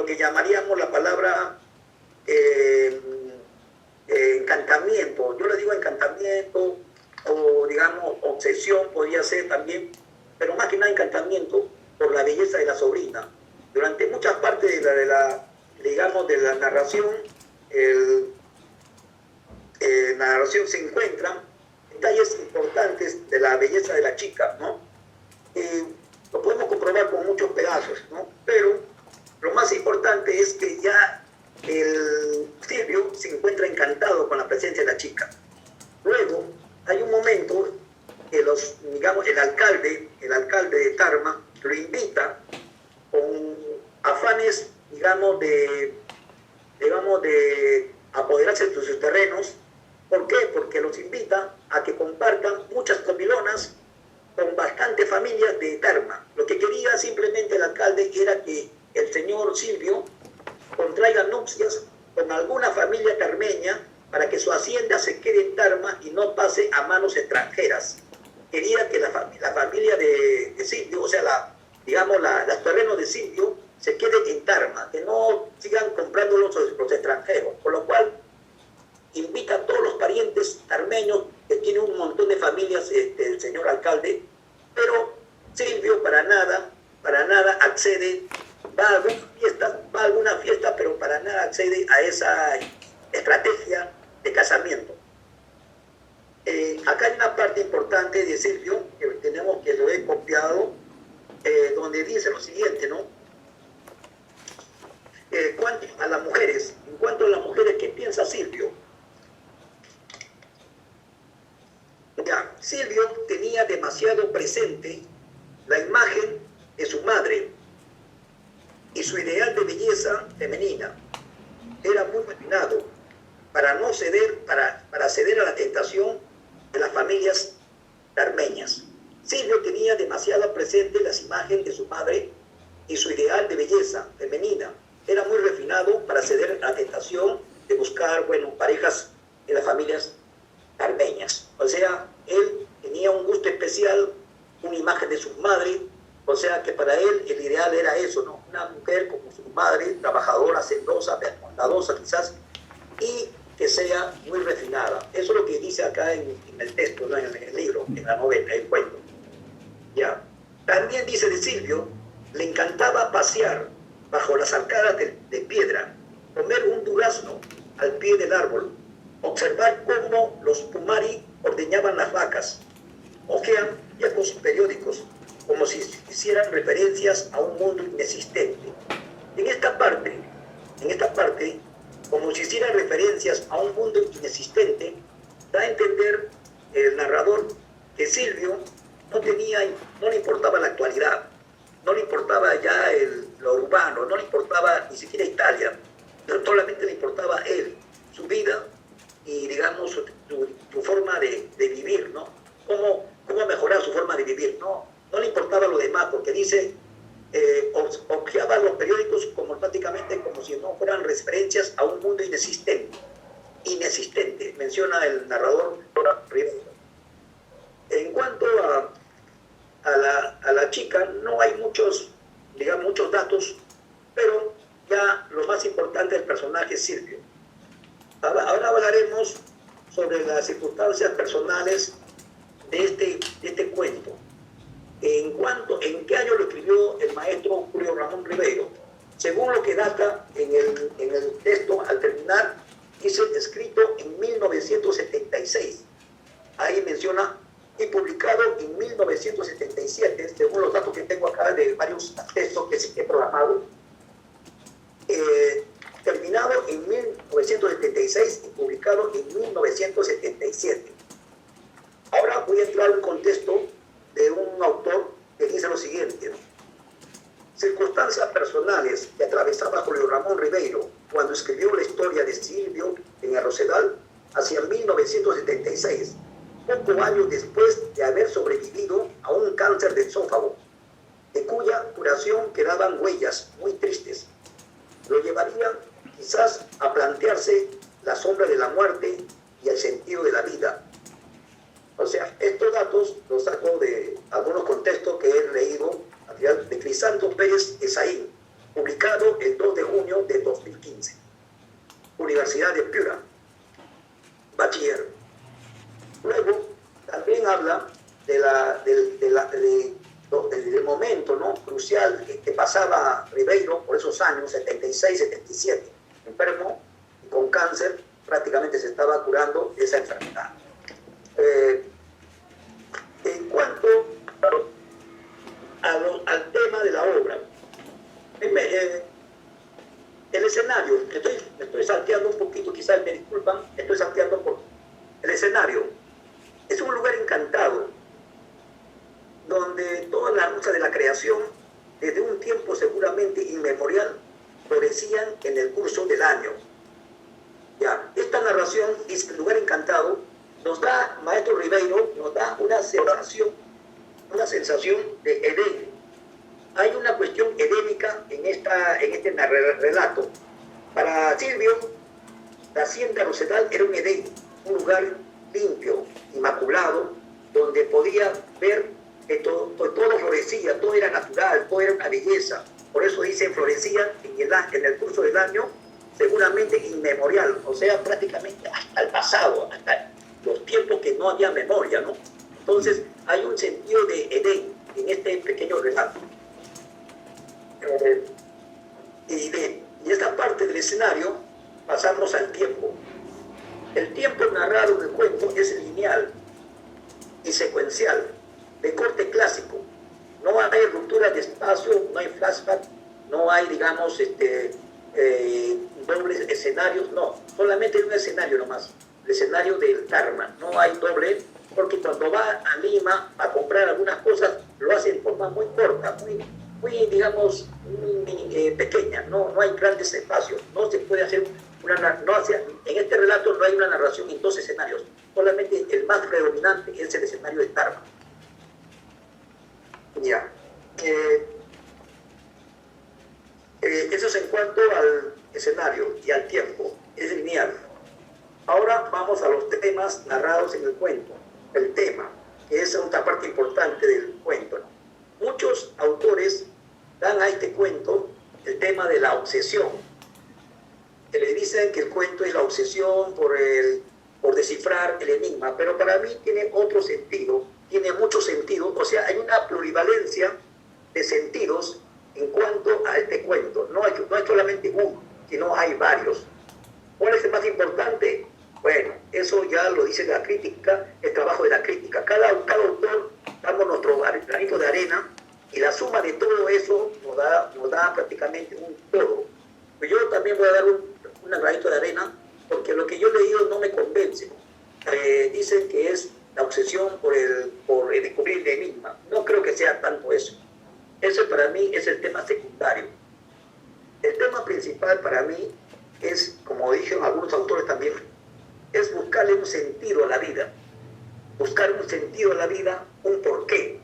que llamaríamos la palabra eh, encantamiento. Yo le digo encantamiento o digamos obsesión podría ser también, pero más que nada encantamiento por la belleza de la sobrina. Durante muchas partes digamos, de la narración, la narración se encuentran detalles importantes de la belleza de la chica, ¿no? Lo podemos comprobar con muchos pedazos, ¿no? Pero lo más importante es que ya el Silvio se encuentra encantado con la presencia de la chica. Luego hay un momento que digamos, el alcalde de Tarma lo invita con afanes, digamos, de apoderarse de sus terrenos. ¿Por qué? Porque los invita a que compartan muchas comilonas con bastantes familias de Tarma. Lo que quería simplemente el alcalde era que el señor Silvio contraiga nupcias con alguna familia tarmeña para que su hacienda se quede en Tarma y no pase a manos extranjeras. Quería que la familia de Silvio, o sea, los terrenos de Silvio, se queden en Tarma, que no sigan comprándolos los extranjeros. Por lo cual, invita a todos los parientes tarmeños, que tiene un montón de familias, el señor alcalde, pero Silvio para nada accede, va a alguna fiesta, pero para nada accede a esa estrategia de casamiento. Acá hay una parte importante de Silvio, que lo he copiado, donde dice lo siguiente, ¿no? En cuanto a las mujeres, ¿qué piensa Silvio? Ya, Silvio tenía demasiado presente la imagen de su madre y su ideal de belleza femenina. Era muy refinado para ceder a la tentación de las familias tarmeñas. Silvio tenía demasiado presente las imágenes de su madre y su ideal de belleza femenina. Era muy refinado para ceder a la tentación de buscar, parejas en las familias tarmeñas. O sea, él tenía un gusto especial, una imagen de su madre, o sea que para él el ideal era eso, ¿no? Una mujer como su madre, trabajadora, hacendosa, bondadosa quizás, y que sea muy refinada. Eso es lo que dice acá en el texto, ¿no? En el libro, en la novela, en el cuento. Ya. También dice de Silvio, le encantaba pasear bajo las arcadas de piedra, comer un durazno al pie del árbol, observar cómo los pumari ordeñaban las vacas, hojean viejos periódicos, como si hicieran referencias a un mundo inexistente. En esta parte, como si hicieran referencias a un mundo inexistente, da a entender el narrador que Silvio no le importaba la actualidad, no le importaba ya lo urbano, no le importaba ni siquiera Italia, solamente le importaba él, su vida y, digamos, su forma de vivir, ¿no? Cómo mejorar su forma de vivir, ¿no? No le importaba lo demás, porque dice, objeaba los periódicos prácticamente como si no fueran referencias a un mundo inexistente, menciona el narrador Rivero. En cuanto a la chica, no hay muchos datos, pero ya lo más importante del personaje es Silvio. Ahora hablaremos sobre las circunstancias personales de este cuento. ¿En qué año lo escribió el maestro Julio Ramón Ribeiro? Según lo que data en el texto, al terminar, dice escrito en 1976. Ahí menciona y publicado en 1977, según los datos que tengo acá de varios textos que he programado. Terminado en 1976 y publicado en 1977. Ahora voy a entrar en un contexto de un autor que dice lo siguiente, ¿no? Circunstancias personales que atravesaba Julio Ramón Ribeiro cuando escribió la historia de Silvio en el Rosedal hacia 1976, pocos años después de haber sobrevivido a un cáncer de esófago, de cuya curación quedaban huellas muy tristes. Lo llevaría quizás a plantearse la sombra de la muerte y el sentido de la vida. O sea, estos datos los saco de algunos contextos que he leído de Crisanto Pérez Esaín, publicado publicado el 2 de junio de 2015. Universidad de Piura, bachiller. Luego, también habla del momento, ¿no?, crucial que pasaba Ribeiro por esos años, 76, 77, enfermo y con cáncer, prácticamente se estaba curando esa enfermedad. En cuanto al tema de la obra, el escenario, me estoy salteando un poquito, quizás me disculpan, estoy salteando un poco. El escenario es un lugar encantado, donde todas las luchas de la creación, desde un tiempo seguramente inmemorial, florecían en el curso del año. Ya, esta narración, es el lugar encantado, nos da, maestro Ribeiro, nos da una sensación de Edén. Hay una cuestión edénica en este relato. Para Silvio, la hacienda Rosedal era un Edén, un lugar limpio, inmaculado, donde podía ver que todo florecía, todo era natural, todo era una belleza. Por eso dice florecía en el curso del año, seguramente inmemorial, o sea, prácticamente hasta el pasado, hasta los tiempos que no había memoria, ¿no? Entonces, hay un sentido de Edén en este pequeño relato. Y esta parte del escenario, pasamos al tiempo. El tiempo narrado en el cuento es lineal y secuencial, de corte clásico. No hay ruptura de espacio, no hay flashback, no hay, digamos, dobles escenarios, no. Solamente hay un escenario nomás, el escenario del Dharma. No hay doble, porque cuando va a Lima a comprar algunas cosas, lo hace en forma muy corta, muy digamos, muy pequeña. No hay grandes espacios. No se puede hacer en este relato no hay una narración en dos escenarios. Solamente el más predominante es el escenario de Dharma. Ya. Eso es en cuanto al escenario y al tiempo. Es lineal. Ahora vamos a los temas narrados en el cuento. El tema, que es otra parte importante del cuento, ¿no? Muchos autores dan a este cuento el tema de la obsesión. Que le dicen que el cuento es la obsesión por descifrar el enigma, pero para mí tiene otro sentido, tiene mucho sentido, o sea, hay una plurivalencia de sentidos en cuanto a este cuento. No hay solamente uno, sino hay varios. ¿Cuál es el más importante? Bueno, eso ya lo dice la crítica, el trabajo de la crítica. Cada autor damos nuestro granito de arena y la suma de todo eso nos da prácticamente un todo. Pues yo también voy a dar un granito de arena porque lo que yo he leído no me convence. Dicen que es la obsesión por descubrir el enigma. No creo que sea tanto eso. Ese para mí es el tema secundario. El tema principal para mí es, como dijeron algunos autores también, es buscarle un sentido a la vida. Buscar un sentido a la vida, un porqué.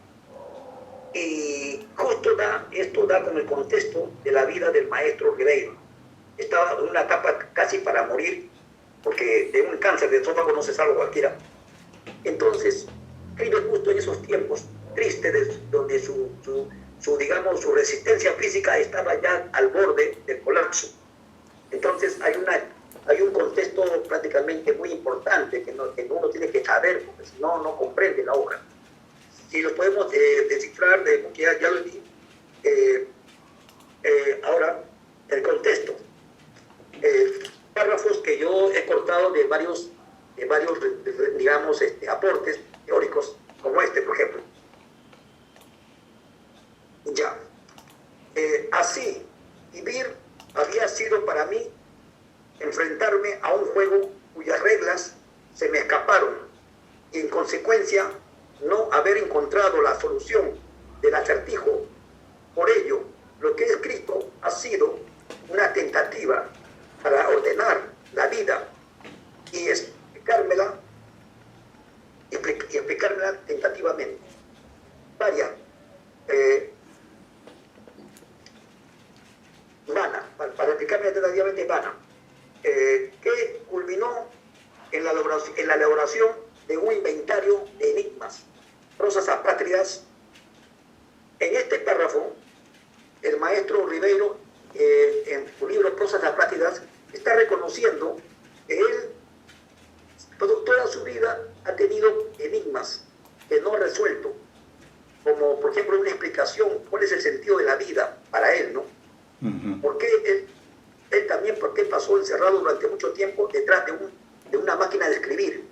Y justo esto da con el contexto de la vida del maestro Ribeiro. Estaba en una etapa casi para morir, porque de un cáncer de esófago no se salva cualquiera. Entonces, escribe justo en esos tiempos tristes, donde digamos, su resistencia física estaba ya al borde del colapso. Entonces, hay un contexto prácticamente muy importante que uno tiene que saber, porque si no, no comprende la obra. Si lo podemos descifrar, porque ya lo di, ahora, el contexto. Párrafos que yo he cortado de varios digamos, aportes teóricos, como este, por ejemplo. Ya. Así, vivir había sido para mí enfrentarme a un juego cuyas reglas se me escaparon y, en consecuencia, no haber encontrado la solución del acertijo. Por ello, lo que he escrito ha sido una tentativa para ordenar la vida y explicármela tentativamente. Vaya, vana, para explicarme tentativamente vana, que culminó en la elaboración de un inventario de enigmas, prosas apátridas. En este párrafo, el maestro Ribeiro en su libro Prosas Aplátidas, está reconociendo que él toda su vida ha tenido enigmas que no ha resuelto, como por ejemplo una explicación, cuál es el sentido de la vida para él, ¿no? ¿Por qué él también, por qué pasó encerrado durante mucho tiempo detrás de una máquina de escribir?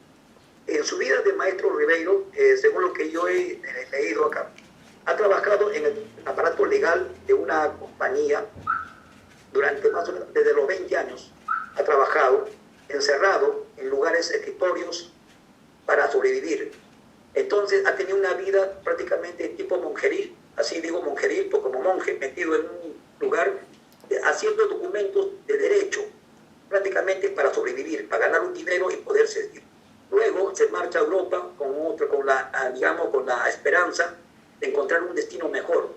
En su vida de maestro Ribeiro, según lo que yo he leído acá, ha trabajado en el aparato legal de una compañía durante más o menos desde los 20 años. Ha trabajado encerrado en lugares, escritorios, para sobrevivir. Entonces ha tenido una vida prácticamente tipo monjeril, así digo monjeril, pues como monje metido en un lugar haciendo documentos de derecho, prácticamente para sobrevivir, para ganar un dinero y poder seguir. Luego se marcha a Europa con la esperanza de encontrar un destino mejor.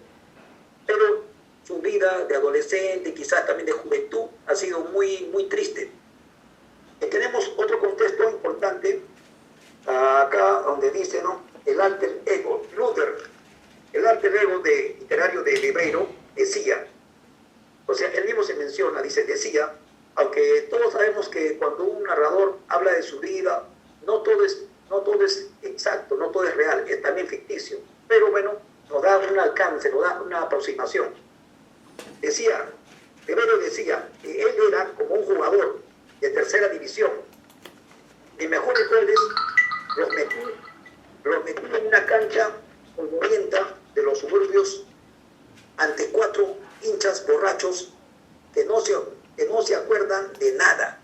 Pero su vida de adolescente y quizás también de juventud ha sido muy, muy triste. Y tenemos otro contexto importante acá donde dice, ¿no?, el alter ego. Luther, el alter ego literario de Ribeiro, decía, o sea, él mismo se menciona, decía, aunque todos sabemos que cuando un narrador habla de su vida, no todo es exacto, no todo es real, es también ficticio, pero bueno, nos da un alcance, nos da una aproximación. Ribeiro decía que él era como un jugador de tercera división. Mis mejores goles los metí en una cancha polvorienta de los suburbios ante 4 hinchas borrachos que no se acuerdan de nada.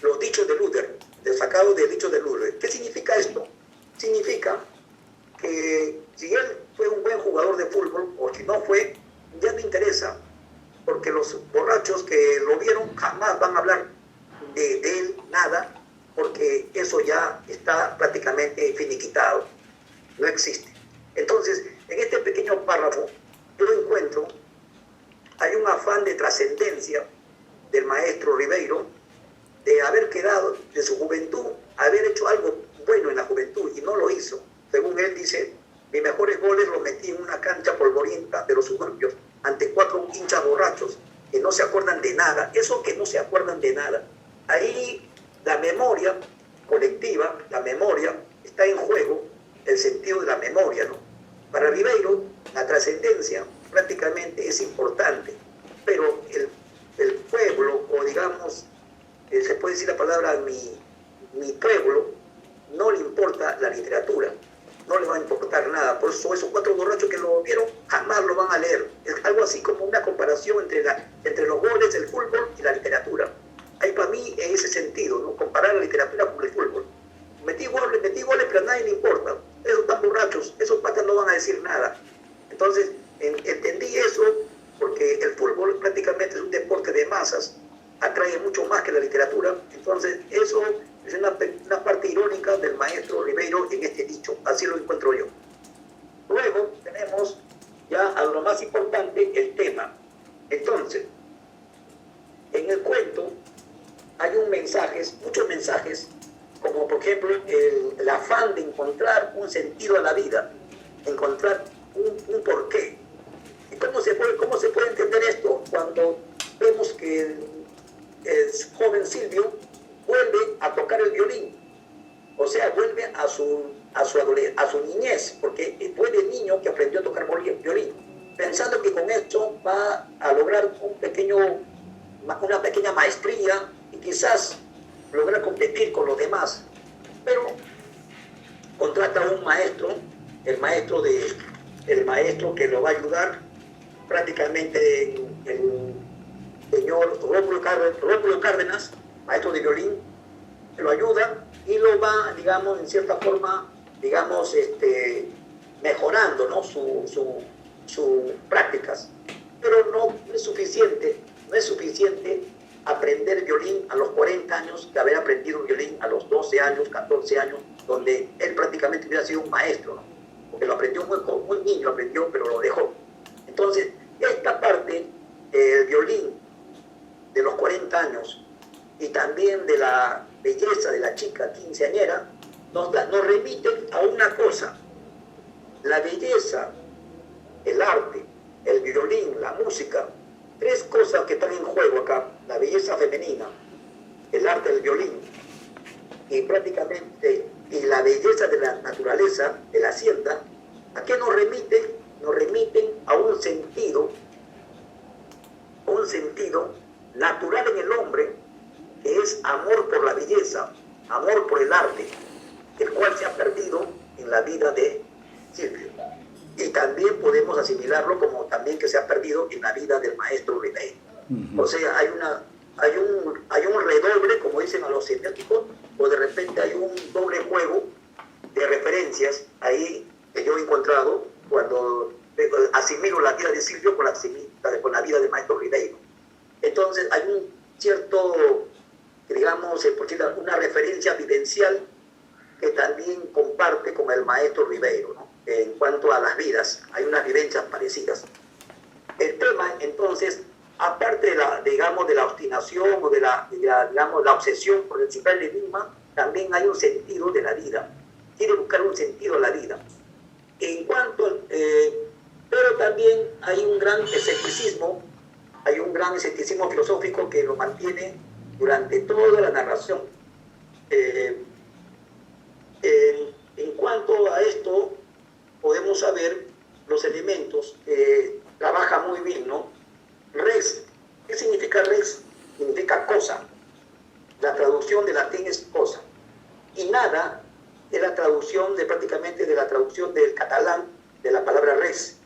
Los dichos de Luther, sacados de dichos de Luther. ¿Qué significa esto? Significa que si él fue un buen jugador de fútbol, o si no fue, ya no interesa, porque los borrachos que lo vieron jamás van a hablar de él nada, porque eso ya está prácticamente finiquitado, no existe. Entonces, en este pequeño párrafo, yo encuentro, hay un afán de trascendencia del maestro Ribeiro, de haber quedado de su juventud, haber hecho algo bueno en la juventud, y no lo hizo. Según él dice, mis mejores goles los metí en una cancha polvorienta de los suburbios, ante 4 hinchas borrachos, que no se acuerdan de nada. Eso que no se acuerdan de nada, ahí la memoria colectiva, la memoria, está en juego, el sentido de la memoria, ¿no? Para Ribeiro, la trascendencia prácticamente es importante, pero el pueblo, o digamos, se puede decir la palabra mi pueblo, no le importa la literatura, no le va a importar nada. Por eso esos 4 borrachos que lo vieron jamás lo van a leer. Es algo así como una comparación entre los goles, el fútbol y la literatura. Ahí para mí en ese sentido, ¿no?, comparar la literatura con el fútbol. Metí goles, pero a nadie le importa. Esos están borrachos, esos patas no van a decir nada. Entonces entendí eso porque el fútbol prácticamente es un deporte de masas, atrae mucho más que la literatura. Entonces eso es una parte irónica del maestro Ribeiro en este dicho, así lo encuentro yo. Luego tenemos ya a lo más importante, el tema. Entonces, en el cuento hay muchos mensajes, como por ejemplo el afán de encontrar un sentido a la vida, encontrar un porqué. ¿Y cómo se puede entender esto cuando vemos que el joven Silvio vuelve a tocar el violín? O sea, vuelve a su niñez, porque fue de niño que aprendió a tocar violín, pensando que con esto va a lograr una pequeña maestría y quizás lograr competir con los demás. Pero contrata a un maestro, el maestro que lo va a ayudar, prácticamente el señor Rómulo Cárdenas, maestro de violín, lo ayuda y lo va, digamos, en cierta forma, digamos, mejorando, ¿no?, sus prácticas. Pero no es suficiente aprender violín a los 40 años, de haber aprendido violín a los 12 años, 14 años, donde él prácticamente hubiera sido un maestro, ¿no?, porque lo aprendió muy niño, pero lo dejó. Entonces, esta parte, el violín de los 40 años y también de la belleza de la chica quinceañera, nos remiten a una cosa: la belleza, el arte, el violín, la música, tres cosas que están en juego acá: la belleza femenina, el arte del violín y prácticamente y la belleza de la naturaleza, de la hacienda. ¿A qué nos remiten? Nos remiten a un sentido natural en el hombre, que es amor por la belleza, amor por el arte, el cual se ha perdido en la vida de Silvio. Y también podemos asimilarlo como también que se ha perdido en la vida del maestro Ribeiro. O sea, hay un redoble, como dicen a los semióticos, o de repente hay un doble juego de referencias ahí que yo he encontrado cuando asimilo la vida de Silvio con la vida del maestro Ribeiro. Entonces hay un cierto, digamos, una referencia vivencial que también comparte con el maestro Ribeiro, ¿no? En cuanto a las vidas, hay unas vivencias parecidas. El tema, entonces, aparte de la obstinación o de la obsesión por el cifrar el enigma, también hay un sentido de la vida. Quiere buscar un sentido a la vida. Pero también hay un gran escepticismo filosófico que lo mantiene durante toda la narración. En cuanto a esto, podemos saber los elementos que trabaja muy bien, ¿no? Res. ¿Qué significa res? Significa cosa. La traducción de latín es cosa. Y nada es la traducción prácticamente de la traducción del catalán de la palabra res.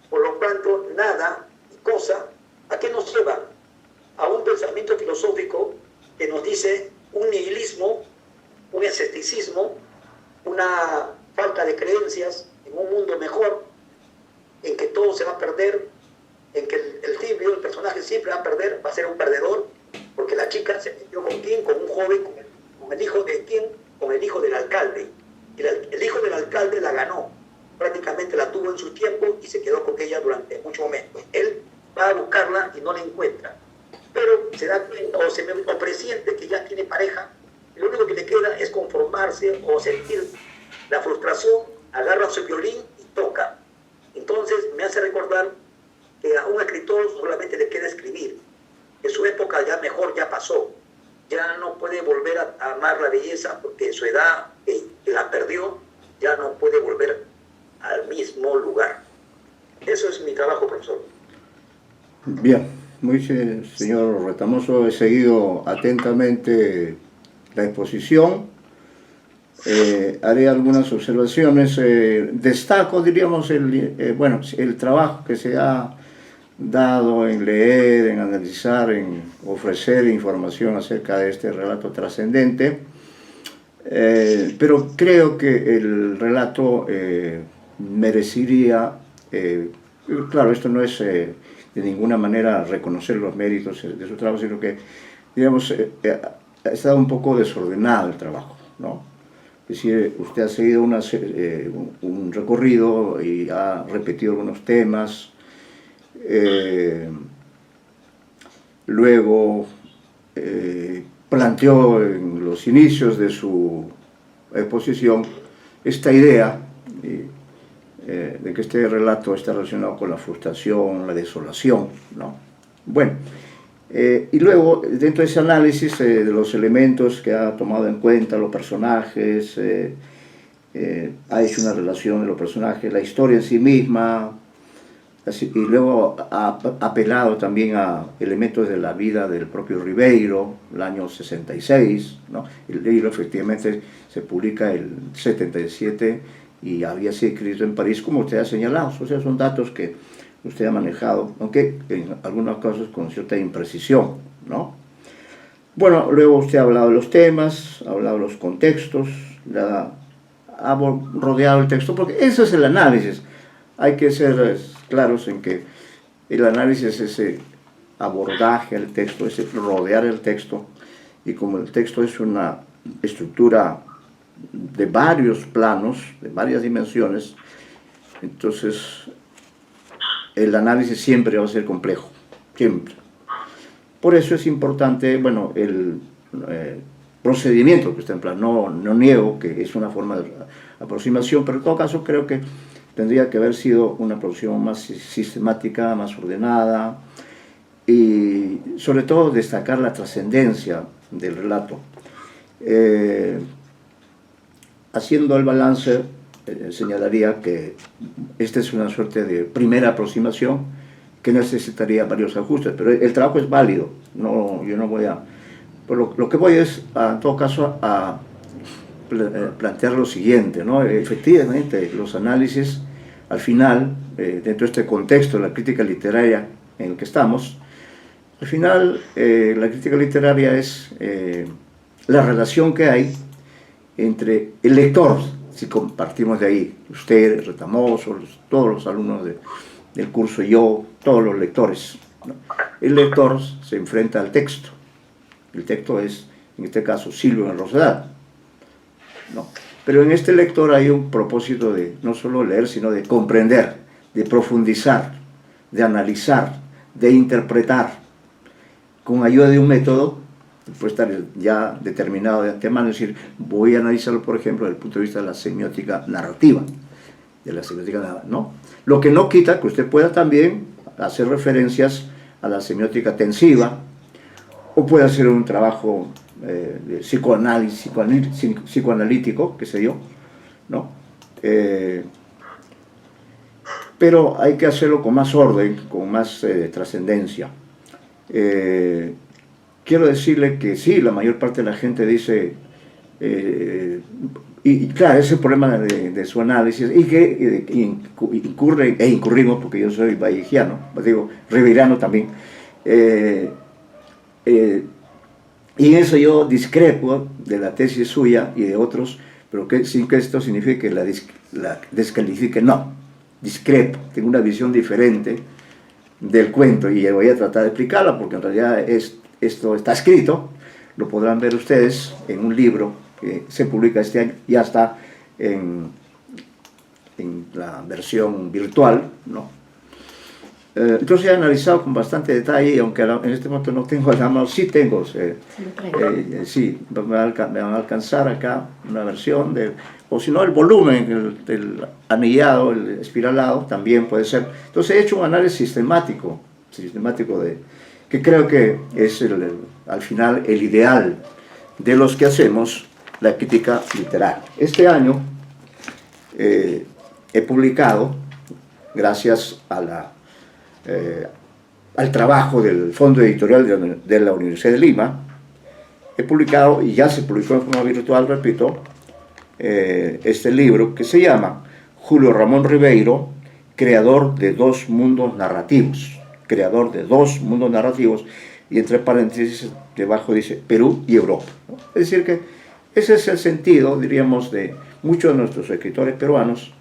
Por lo tanto, nada y cosa, ¿a qué nos lleva? A un pensamiento filosófico que nos dice un nihilismo, un escepticismo, una falta de creencias en un mundo mejor, en que todo se va a perder, en que el Silvio, el personaje, siempre va a perder, va a ser un perdedor, porque la chica se metió con quién, con un joven, con el hijo de quién, con el hijo del alcalde. Y el hijo del alcalde la ganó, prácticamente la tuvo en su tiempo y se quedó con ella durante muchos momentos. Él va a buscarla y no la encuentra, pero se da cuenta o presiente que ya tiene pareja, y lo único que le queda es conformarse o sentir la frustración, agarra su violín y toca. Entonces me hace recordar que a un escritor solamente le queda escribir, que su época ya pasó, ya no puede volver a amar la belleza porque su edad que la perdió, ya no puede volver al mismo lugar. Eso es mi trabajo, profesor. Bien, muy bien, señor Retamoso, he seguido atentamente la exposición. Haré algunas observaciones. Destaco, diríamos, el trabajo que se ha dado en leer, en analizar, en ofrecer información acerca de este relato trascendente, pero creo que el relato merecería, claro, esto no es de ninguna manera reconocer los méritos de su trabajo, sino que, digamos, ha estado un poco desordenado el trabajo, ¿no? Es decir, usted ha seguido un recorrido y ha repetido algunos temas. Luego planteó en los inicios de su exposición esta idea de que este relato está relacionado con la frustración, la desolación, ¿no? Bueno, y luego dentro de ese análisis de los elementos que ha tomado en cuenta, los personajes, ha hecho una relación de los personajes, la historia en sí misma, y luego ha apelado también a elementos de la vida del propio Ribeiro, el año 66, ¿no? El libro efectivamente se publica el 77 y había sido escrito en París, como usted ha señalado. O sea, son datos que usted ha manejado, aunque en algunos casos con cierta imprecisión, ¿no? Bueno, luego usted ha hablado de los temas, ha hablado de los contextos, ha rodeado el texto, porque ese es el análisis. Hay que ser claros en que el análisis es ese abordaje al texto, ese rodear el texto, y como el texto es una estructura de varios planos, de varias dimensiones, entonces el análisis siempre va a ser complejo, siempre. Por eso es importante, bueno, el procedimiento que está en plan. No niego que es una forma de aproximación, pero en todo caso creo que tendría que haber sido una aproximación más sistemática, más ordenada, y sobre todo destacar la trascendencia del relato. Haciendo el balance, señalaría que esta es una suerte de primera aproximación que necesitaría varios ajustes, pero el trabajo es válido. No, yo no voy a... Pero lo que voy es, en todo caso, a plantear lo siguiente, ¿no? Efectivamente, los análisis, al final, dentro de este contexto de la crítica literaria en el que estamos, al final, la crítica literaria es la relación que hay entre el lector, si compartimos de ahí, usted, Retamoso, todos los alumnos del curso, yo, todos los lectores, ¿no? El lector se enfrenta al texto. El texto es, en este caso, Silvio en Rosedal, ¿no? Pero en este lector hay un propósito de no solo leer, sino de comprender, de profundizar, de analizar, de interpretar, con ayuda de un método, puede estar ya determinado de antemano, es decir, voy a analizarlo, por ejemplo, desde el punto de vista de la semiótica narrativa, ¿no? Lo que no quita que usted pueda también hacer referencias a la semiótica tensiva, o puede hacer un trabajo de psicoanálisis, psicoanalítico, qué sé yo, ¿no? Pero hay que hacerlo con más orden, con más trascendencia. Quiero decirle que sí, la mayor parte de la gente dice, y claro, ese es el problema de su análisis, y que incurrimos, porque yo soy vallejiano, digo, ribeirano también, y en eso yo discrepo de la tesis suya y de otros, pero sin que esto signifique que la descalifique, no, discrepo, tengo una visión diferente del cuento y voy a tratar de explicarla, porque en realidad esto está escrito, lo podrán ver ustedes en un libro que se publica este año, ya está en la versión virtual, ¿no? Entonces he analizado con bastante detalle, y aunque en este momento no tengo a la mano, sí tengo, sí, me van a alcanzar acá una versión, o si no el volumen, el anillado, el espiralado, también puede ser. Entonces he hecho un análisis sistemático que creo que es al final el ideal de los que hacemos la crítica literaria. Este año he publicado, gracias a al trabajo del Fondo Editorial de la Universidad de Lima, he publicado, y ya se publicó en forma virtual, repito, este libro que se llama Julio Ramón Ribeiro, creador de dos mundos narrativos, y entre paréntesis debajo dice Perú y Europa, ¿no? Es decir que ese es el sentido, diríamos, de muchos de nuestros escritores peruanos,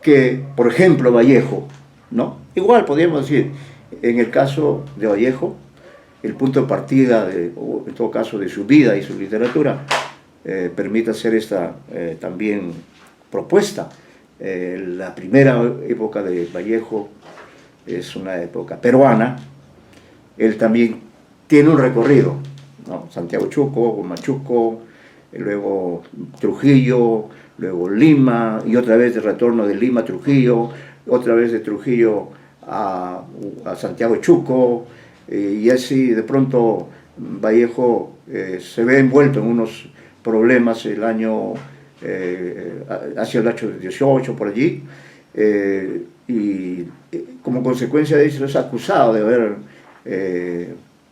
que, por ejemplo, Vallejo, ¿no? Igual podríamos decir, en el caso de Vallejo, el punto de partida, o en todo caso, de su vida y su literatura, permite hacer esta también propuesta. La primera época de Vallejo es una época peruana. Él también tiene un recorrido, ¿no? Santiago Chuco, Machuco, luego Trujillo, luego Lima, y otra vez de retorno de Lima a Trujillo, otra vez de Trujillo a Santiago Chuco, y así de pronto Vallejo se ve envuelto en unos problemas el año, hacia el año 18, por allí, y como consecuencia de eso es acusado de haber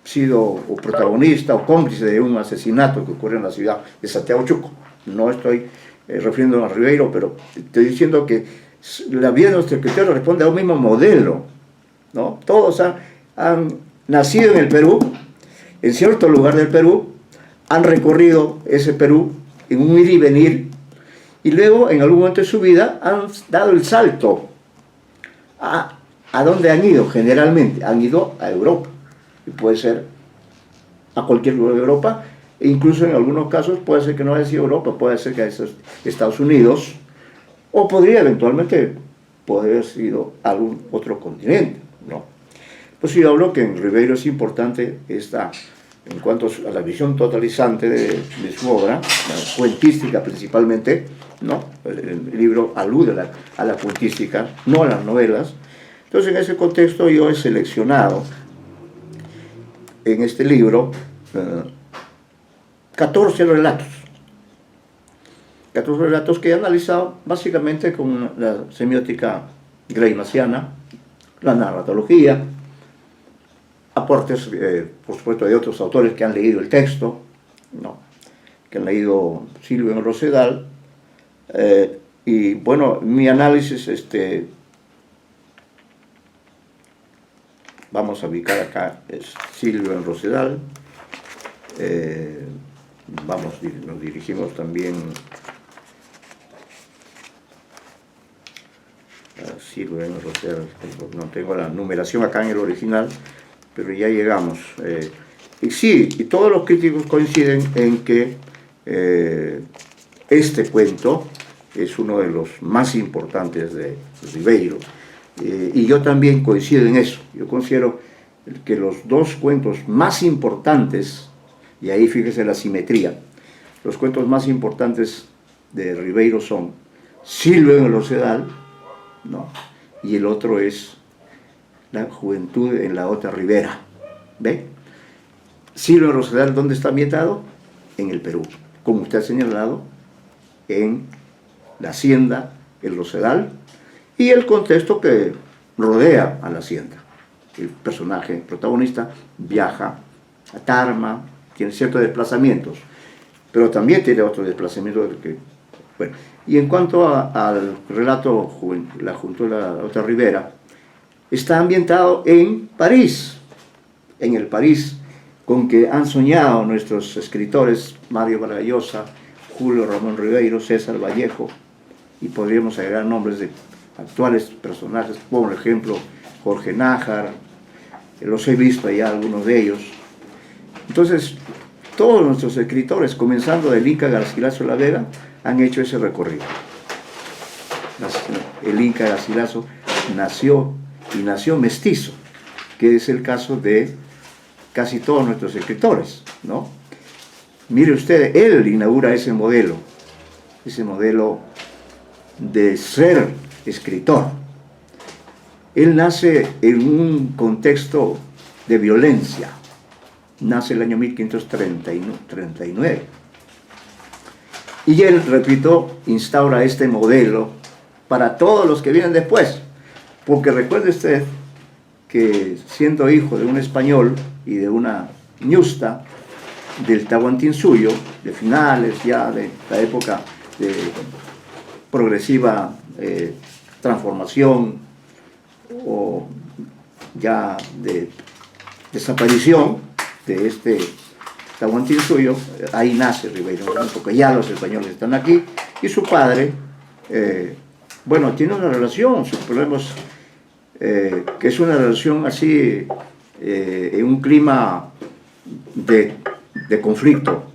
sido o protagonista o cómplice de un asesinato que ocurrió en la ciudad de Santiago Chuco. No estoy refiriéndome a Ribeiro, pero estoy diciendo que la vida de nuestro escritor responde a un mismo modelo, ¿no? Todos han nacido en el Perú, en cierto lugar del Perú, han recorrido ese Perú en un ir y venir, y luego en algún momento de su vida han dado el salto. ¿A dónde han ido? Generalmente han ido a Europa, y puede ser a cualquier lugar de Europa, e incluso en algunos casos puede ser que no haya sido Europa, puede ser que haya sido Estados Unidos, o podría eventualmente poder haber sido algún otro continente, ¿no? Pues yo hablo que en Ribeiro es importante en cuanto a la visión totalizante de su obra, la cuentística principalmente, ¿no? El libro alude a la cuentística, no a las novelas. Entonces en ese contexto yo he seleccionado en este libro 14 relatos. 14 relatos que he analizado básicamente con la semiótica greimaciana, la narratología, aportes, por supuesto, de otros autores que han leído el texto, ¿no?, que han leído Silvio en Rosedal, y bueno, mi análisis, vamos a ubicar acá, es Silvio en Rosedal, nos dirigimos también a Silvio en Rosedal, no tengo la numeración acá en el original, pero ya llegamos. Y sí, y todos los críticos coinciden en que este cuento es uno de los más importantes de Ribeiro. Y yo también coincido en eso. Yo considero que los dos cuentos más importantes, y ahí fíjese la simetría, los cuentos más importantes de Ribeiro son Silvio en el Rosedal, ¿no?, y el otro es La juventud en la otra ribera. ¿Ve? Silvio en Rosedal, ¿dónde está ambientado? En el Perú, como usted ha señalado, en la hacienda, el Rosedal, y el contexto que rodea a la hacienda. El personaje protagonista viaja a Tarma, tiene ciertos desplazamientos, pero también tiene otros desplazamientos que, bueno. Y en cuanto al relato La juventud de la otra ribera, está ambientado en París, en el París con que han soñado nuestros escritores Mario Vargas Llosa, Julio Ramón Ribeiro, César Vallejo, y podríamos agregar nombres de actuales personajes, por ejemplo Jorge Nájar, los he visto ya algunos de ellos. Entonces, todos nuestros escritores, comenzando del Inca Garcilaso de la Vega, han hecho ese recorrido. El Inca Garcilaso nació mestizo, que es el caso de casi todos nuestros escritores, ¿no? Mire usted, él inaugura ese modelo de ser escritor. Él nace en un contexto de violencia, nace el año 1539, y él, repito, instaura este modelo para todos los que vienen después, porque recuerde usted que siendo hijo de un español y de una ñusta del Tahuantinsuyo, de finales ya de la época de progresiva transformación o ya de desaparición de este Tahuantinsuyo, ahí nace Ribeiro, porque ya los españoles están aquí, y su padre, bueno, tiene una relación, sus problemas, que es una relación así, en un clima de conflicto,